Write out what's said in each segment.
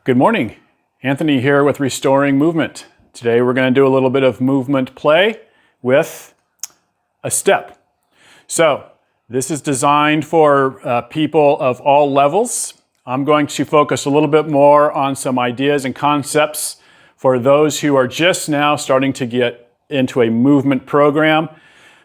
Good morning. Anthony here with Restoring Movement. Today we're going to do a little bit of movement play with a step. So this is designed for people of all levels. I'm going to focus a little bit more on some ideas and concepts for those who are just now starting to get into a movement program.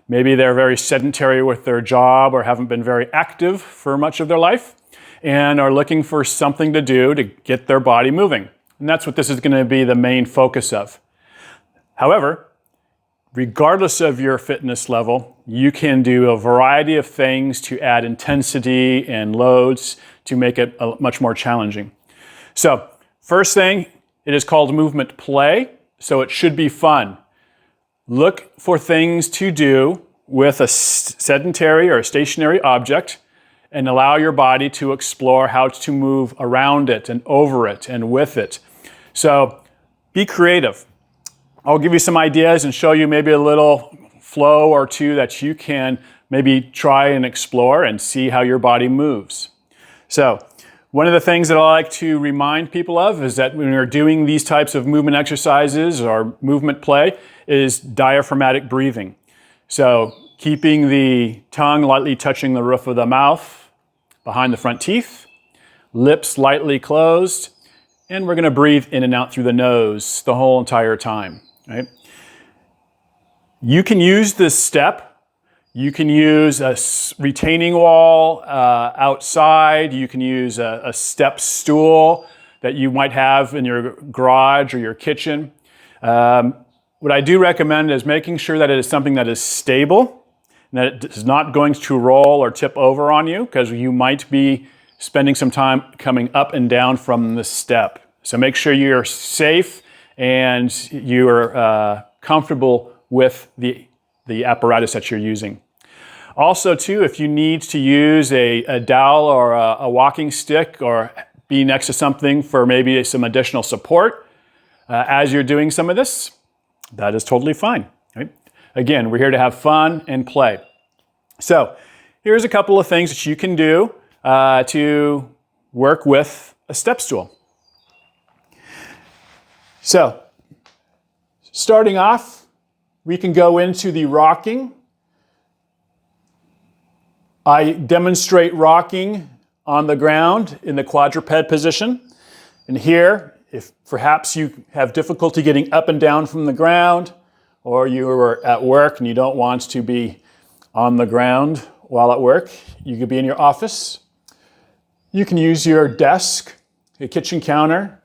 Maybe they're very sedentary with their job or haven't been very active for much of their life and are looking for something to do to get their body moving. And that's what this is going to be the main focus of. However, regardless of your fitness level, you can do a variety of things to add intensity and loads to make it much more challenging. So, first thing, it is called movement play, so it should be fun. Look for things to do with a sedentary or a stationary object and allow your body to explore how to move around it and over it and with it. So be creative. I'll give you some ideas and show you maybe a little flow or two that you can maybe try and explore and see how your body moves. So one of the things that I like to remind people of is that when you're doing these types of movement exercises or movement play is diaphragmatic breathing. So keeping the tongue lightly touching the roof of the mouth, behind the front teeth, lips lightly closed, and we're going to breathe in and out through the nose the whole entire time. Right? You can use this step. You can use a retaining wall outside. You can use a step stool that you might have in your garage or your kitchen. What I do recommend is making sure that it is something that is stable and that it is not going to roll or tip over on you, because you might be spending some time coming up and down from the step. So make sure you're safe and you're comfortable with the apparatus that you're using. Also, too, if you need to use a dowel or a walking stick or be next to something for maybe some additional support as you're doing some of this, that is totally fine. Right? Again, we're here to have fun and play. So here's a couple of things that you can do to work with a step stool. So starting off, we can go into the rocking. I demonstrate rocking on the ground in the quadruped position. And here, if perhaps you have difficulty getting up and down from the ground, or you are at work and you don't want to be on the ground while at work, you could be in your office. You can use your desk, your kitchen counter,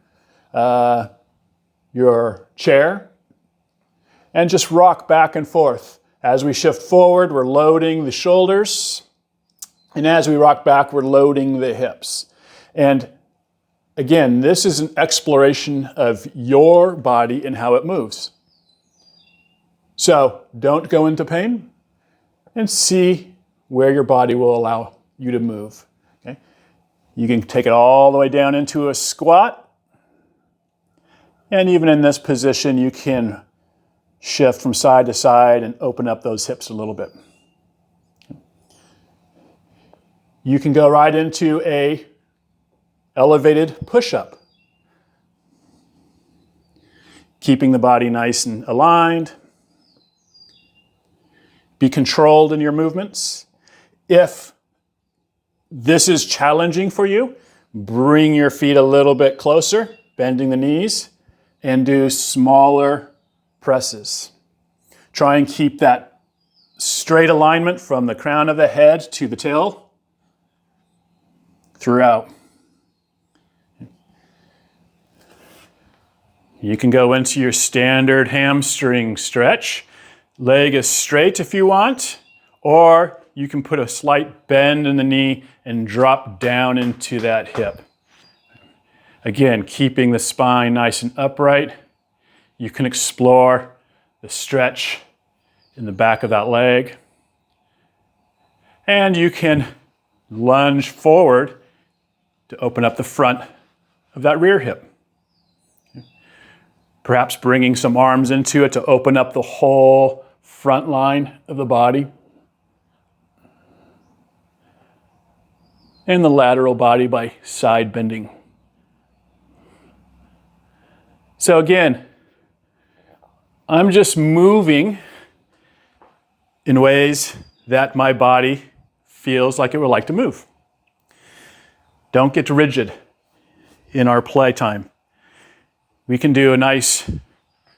your chair, and just rock back and forth. As we shift forward, we're loading the shoulders, and as we rock back, we're loading the hips. And again, this is an exploration of your body and how it moves. So don't go into pain and see where your body will allow you to move. Okay? You can take it all the way down into a squat. And even in this position, you can shift from side to side and open up those hips a little bit. You can go right into a elevated push-up. Keeping the body nice and aligned. Be controlled in your movements. If this is challenging for you, bring your feet a little bit closer, bending the knees, and do smaller presses. Try and keep that straight alignment from the crown of the head to the tail throughout. You can go into your standard hamstring stretch. Leg is straight if you want, or you can put a slight bend in the knee and drop down into that hip. Again, keeping the spine nice and upright. You can explore the stretch in the back of that leg. And you can lunge forward to open up the front of that rear hip. Perhaps bringing some arms into it to open up the whole front line of the body. And the lateral body by side bending. So again, I'm just moving in ways that my body feels like it would like to move. Don't get rigid in our playtime. We can do a nice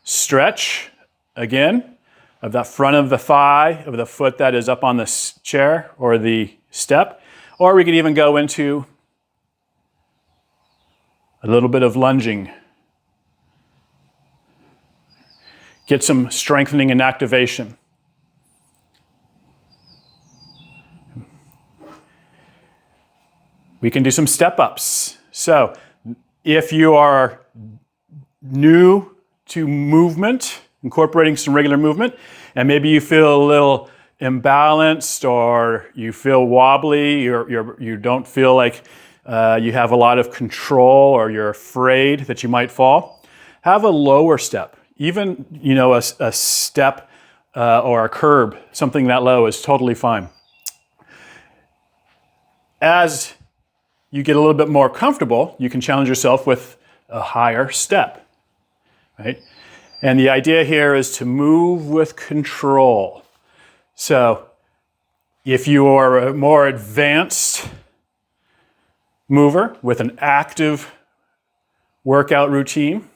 stretch, again, of the front of the thigh, of the foot that is up on the chair or the step, or we could even go into a little bit of lunging. Get some strengthening and activation. We can do some step-ups. So if you are new to movement, incorporating some regular movement, and maybe you feel a little imbalanced or you feel wobbly, you don't feel like you have a lot of control or you're afraid that you might fall, have a lower step. Even, a step or a curb, something that low is totally fine. As you get a little bit more comfortable, you can challenge yourself with a higher step, right? And the idea here is to move with control. So if you are a more advanced mover with an active workout routine,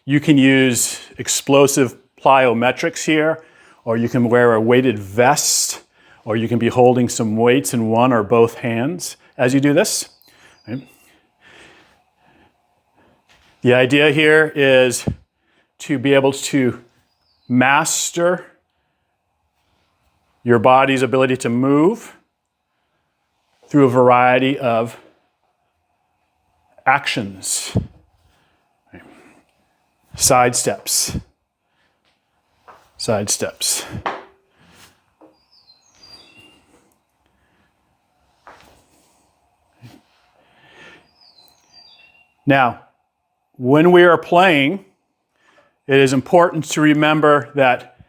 you can use explosive plyometrics here, or you can wear a weighted vest, or you can be holding some weights in one or both hands as you do this. Right? The idea here is to be able to master your body's ability to move through a variety of actions. Side steps. Side steps. Now, when we are playing, it is important to remember that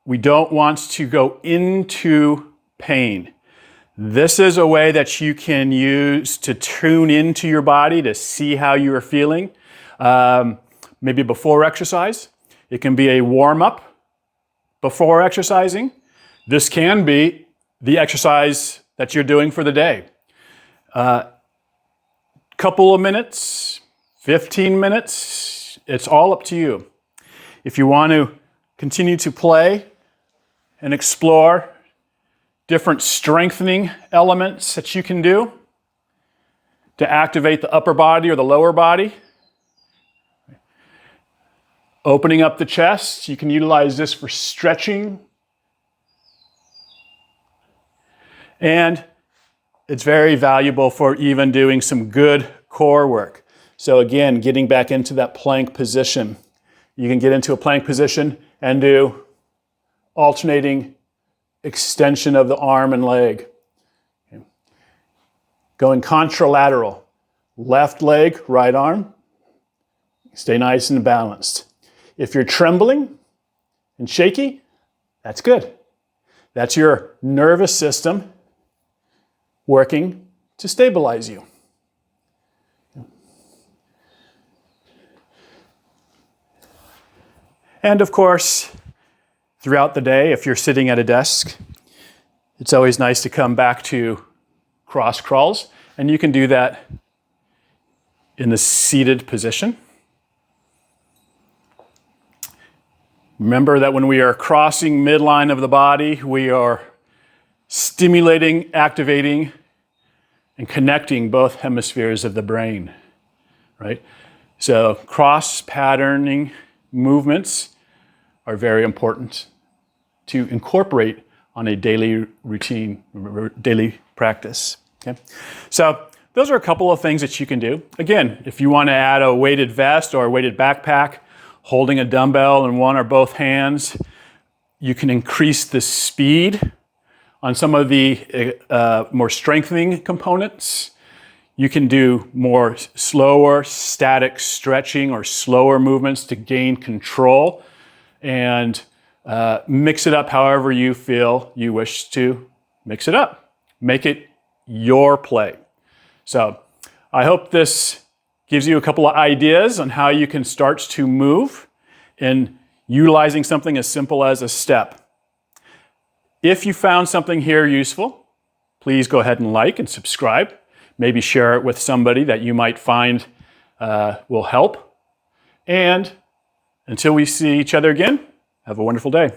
we don't want to go into pain. This is a way that you can use to tune into your body to see how you are feeling. Maybe before exercise. It can be a warm-up before exercising. This can be the exercise that you're doing for the day. Couple of minutes, 15 minutes, it's all up to you. If you want to continue to play and explore different strengthening elements that you can do to activate the upper body or the lower body, opening up the chest, you can utilize this for stretching. And it's very valuable for even doing some good core work. So again, getting back into that plank position. You can get into a plank position and do alternating extension of the arm and leg. Okay. Going contralateral. Left leg, right arm. Stay nice and balanced. If you're trembling and shaky, that's good. That's your nervous system working to stabilize you. And of course, throughout the day, if you're sitting at a desk, it's always nice to come back to cross crawls, and you can do that in the seated position. Remember that when we are crossing midline of the body, we are stimulating, activating, and connecting both hemispheres of the brain, right? So cross-patterning movements are very important to incorporate on a daily routine, daily practice, okay? So those are a couple of things that you can do. Again, if you want to add a weighted vest or a weighted backpack, holding a dumbbell in one or both hands, you can increase the speed on some of the more strengthening components. You can do more slower static stretching or slower movements to gain control and mix it up however you feel you wish to mix it up. Make it your play. So I hope this gives you a couple of ideas on how you can start to move in utilizing something as simple as a step. If you found something here useful, please go ahead and like and subscribe. Maybe share it with somebody that you might find will help. And until we see each other again, have a wonderful day.